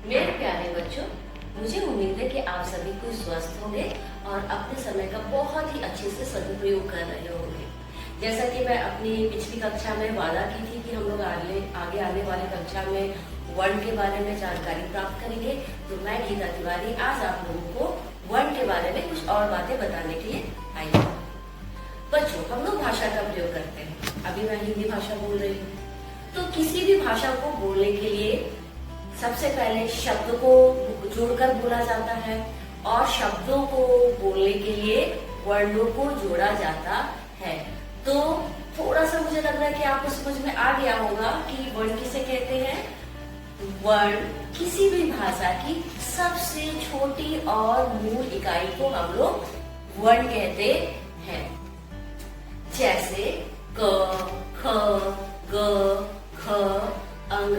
मेरे प्यारे बच्चों, मुझे उम्मीद है कि आप सभी कुछ स्वस्थ होंगे और अपने समय का बहुत ही अच्छे से सदुपयोग कर रहे होंगे। जैसा कि मैं अपनी पिछली कक्षा में वादा की थी कि हम लोग आगे आने वाली कक्षा में वर्ण के बारे में जानकारी प्राप्त करेंगे, तो मैं गीता तिवारी आज आप लोगों को वर्ण के बारे में कुछ और बातें बताने के लिए आई हूँ। बच्चों, हम लोग भाषा का प्रयोग करते हैं। अभी मैं हिंदी भाषा बोल रही हूँ, तो किसी भी भाषा को बोलने के लिए सबसे पहले शब्द को जोड़कर बोला जाता है और शब्दों को बोलने के लिए वर्णों को जोड़ा जाता है। तो थोड़ा सा मुझे लग रहा है कि आपको समझ में आ गया होगा कि वर्ण किसे कहते हैं। वर्ण किसी भी भाषा की सबसे छोटी और मूल इकाई को हम लोग वर्ण कहते हैं। जैसे क, ख, ग, ख, अंग,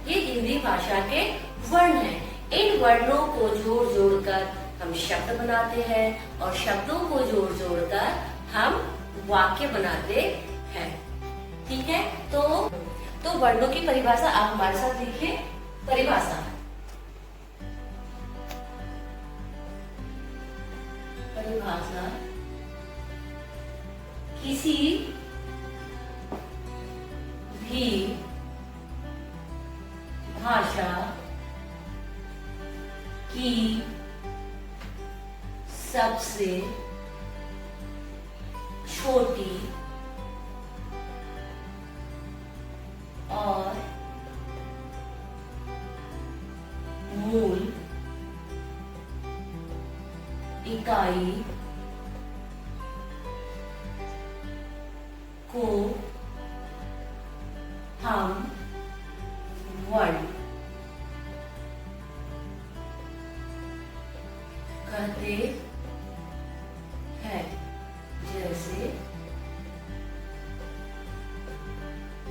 ये हिंदी भाषा के वर्ण हैं। इन वर्णों को जोड़ जोड़कर हम शब्द बनाते हैं और शब्दों को जोड़ जोड़कर हम वाक्य बनाते हैं। ठीक है, तो वर्णों की परिभाषा आप हमारे साथ लिखिए। परिभाषा परिभाषा किसी भी भाषा की सबसे छोटी और मूल इकाई को हम वर्ण कहते हैं। जैसे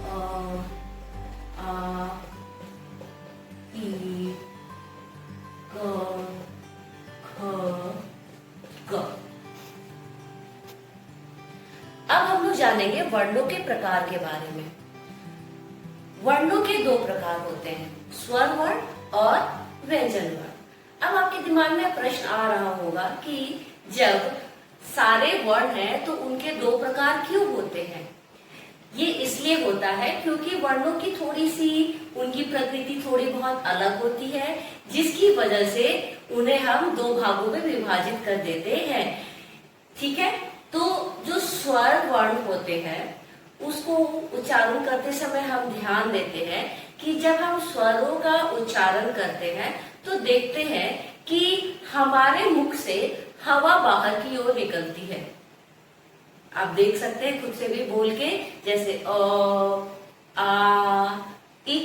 अ, आ, ई, क, ख, ग। अब हम लोग जानेंगे वर्णों के प्रकार के बारे में। वर्णों के दो प्रकार होते हैं, स्वर वर्ण और व्यंजन वर्ण। अब आपके दिमाग में प्रश्न आ रहा होगा कि जब सारे वर्ण हैं तो उनके दो प्रकार क्यों होते हैं। ये इसलिए होता है क्योंकि वर्णों की थोड़ी सी उनकी प्रकृति थोड़ी बहुत अलग होती है, जिसकी वजह से उन्हें हम दो भागों में विभाजित कर देते हैं। ठीक है, तो जो स्वर वर्ण होते हैं उसको उच्चारण करते समय हम ध्यान देते हैं कि जब हम स्वरों का उच्चारण करते हैं तो देखते हैं कि हमारे मुख से हवा बाहर की ओर निकलती है। आप देख सकते हैं खुद से भी बोल के, जैसे अ, आ, इ,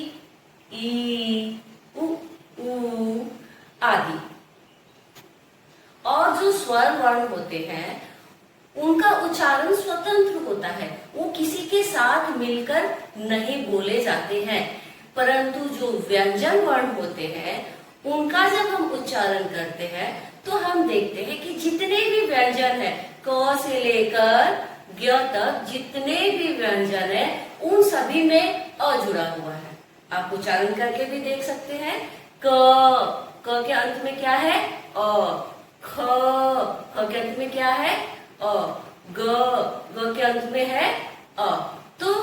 ई, उ, आदि। और जो स्वर वर्ण होते हैं उनका उच्चारण स्वतंत्र होता है, वो किसी के साथ मिलकर नहीं बोले जाते हैं। परंतु जो व्यंजन वर्ण होते हैं उनका जब हम उच्चारण करते हैं तो हम देखते हैं कि जितने भी व्यंजन है, क से लेकर ज्ञ तक जितने भी व्यंजन है उन सभी में अ जुड़ा हुआ है। आप उच्चारण करके भी देख सकते हैं। क के अंत में क्या है? अ। ख के अंत में क्या है? अ। ग के अंत में है अ। तो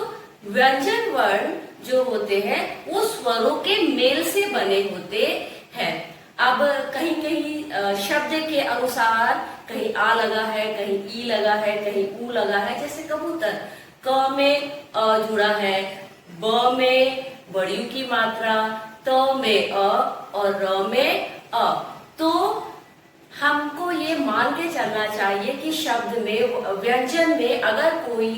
व्यंजन वर्ण जो होते हैं वो स्वरों के मेल से बने होते हैं। अब कहीं कहीं शब्द के अनुसार कहीं आ लगा है, कहीं ई लगा है, कहीं ऊ लगा है। जैसे कबूतर, क में अ जुड़ा है, ब में बड़ी ऊ की मात्रा, त में अ और र में अ। तो हमको ये मान के चलना चाहिए कि शब्द में, व्यंजन में अगर कोई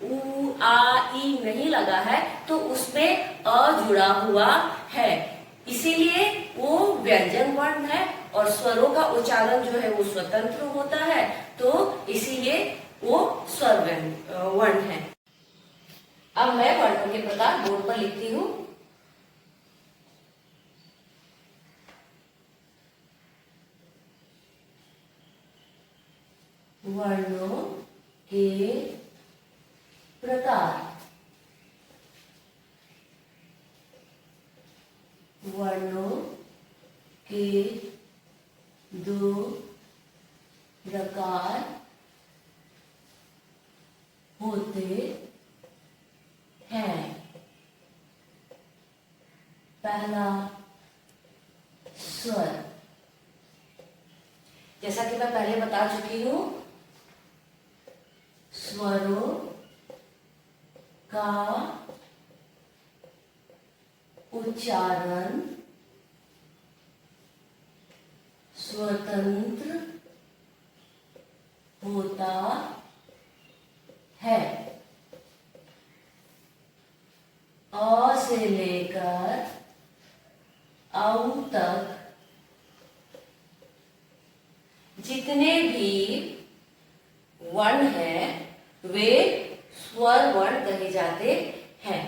ऊ आ ई नहीं लगा है तो उसमें अ जुड़ा हुआ है, इसीलिए वो व्यंजन वर्ण है और स्वरों का उच्चारण जो है वो स्वतंत्र होता है, तो इसीलिए वो स्वर वर्ण है। अब मैं वर्णों के प्रकार बोर्ड पर लिखती हूँ। वर्णों के प्रकार। वर्णों के दो प्रकार होते हैं। पहला स्वर, जैसा कि मैं पहले बता चुकी हूं, स्वरों का उच्चारण स्वतंत्र होता है। अ से लेकर औ तक जितने भी वर्ण हैं वे स्वर वर्ण कहे जाते हैं।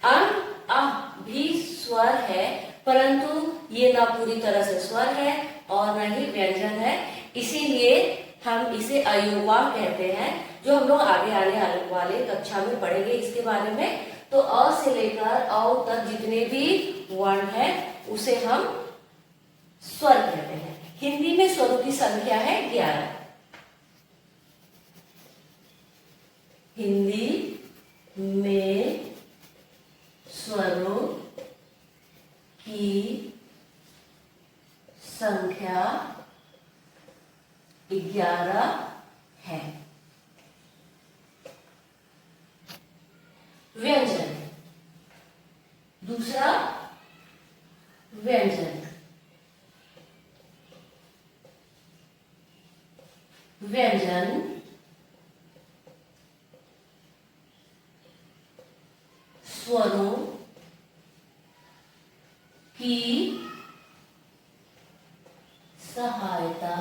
अं अह भी स्वर है, परंतु ये ना पूरी तरह से स्वर है और न ही व्यंजन है, इसीलिए हम इसे अयोगवाक कहते हैं, जो हम लोग आगे आने वाले कक्षा में पढ़ेंगे इसके बारे में। तो अ से लेकर औ तक जितने भी वर्ण है उसे हम स्वर कहते हैं। हिंदी में स्वरों की संख्या है 11। हिंदी में स्वरों की संख्या 11 है। व्यंजन, दूसरा व्यंजन। व्यंजन स्वरों की सहायता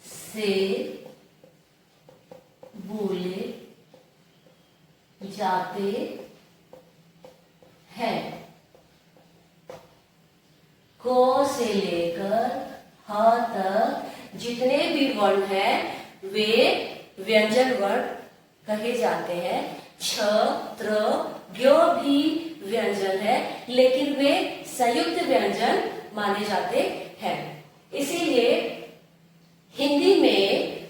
से बोले जाते हैं। क से लेकर ह तक जितने भी वर्ण हैं वे व्यंजन वर्ण कहे जाते हैं। छ, त्र, ज्ञ भी व्यंजन है, लेकिन वे संयुक्त व्यंजन माने जाते हैं। इसीलिए हिंदी में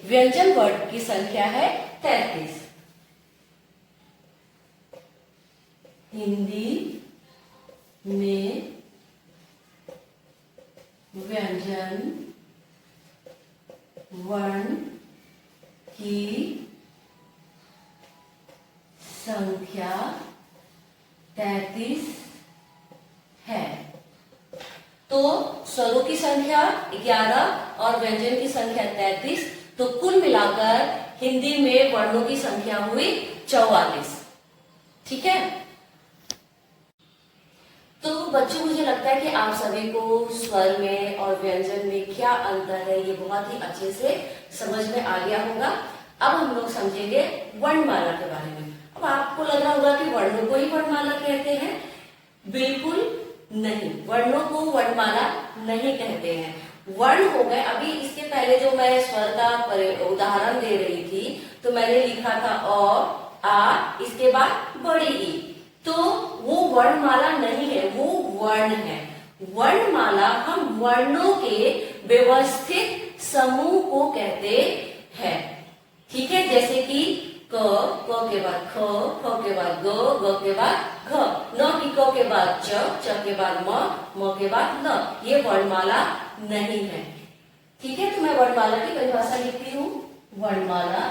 व्यंजन वर्ण की संख्या है 33। हिंदी में व्यंजन वर्ण की संख्या 33 है। तो स्वरों की संख्या 11 और व्यंजन की संख्या 33, तो कुल मिलाकर हिंदी में वर्णों की संख्या हुई 44। ठीक है। तो बच्चों, मुझे लगता है कि आप सभी को स्वर में और व्यंजन में क्या अंतर है ये बहुत ही अच्छे से समझ में आ गया होगा। अब हम लोग समझेंगे वर्णमाला के बारे में। अब आपको लग रहा होगा कि वर्णों को ही वर्णमाला कहते हैं। बिल्कुल नहीं, वर्णों को वर्णमाला नहीं कहते हैं। वर्ण हो गए, अभी इसके पहले जो मैं स्वर का उदाहरण दे रही थी तो मैंने लिखा था अ, आ, इसके बाद बड़ी ई, तो वो वर्णमाला नहीं है, वो वर्ण है। वर्णमाला हम वर्णों के व्यवस्थित समूह को कहते हैं। ठीक है, जैसे कि क के बाद ख, ख के बाद ग, ग के बाद घ, न की क के बाद च के बाद म के बाद न, ये वर्णमाला नहीं है। ठीक है, तो मैं वर्णमाला की परिभाषा लिखती हूँ। वर्णमाला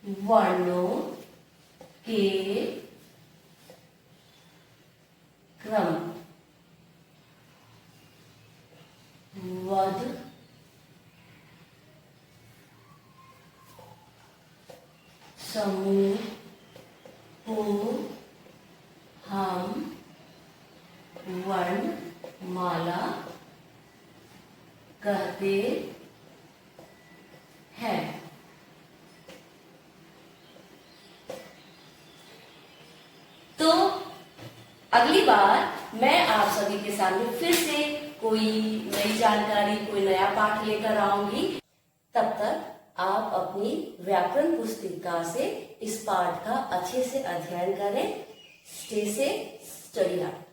वर्णों के क्रम वध समूह को हम वर्णमाला कहते हैं। तो अगली बार मैं आप सभी के सामने फिर से कोई नई जानकारी, कोई नया पाठ लेकर आऊंगी। तब तक आप अपनी व्याकरण पुस्तिका से इस पाठ का अच्छे से अध्ययन करें। स्टे से स्टडी हार्ड।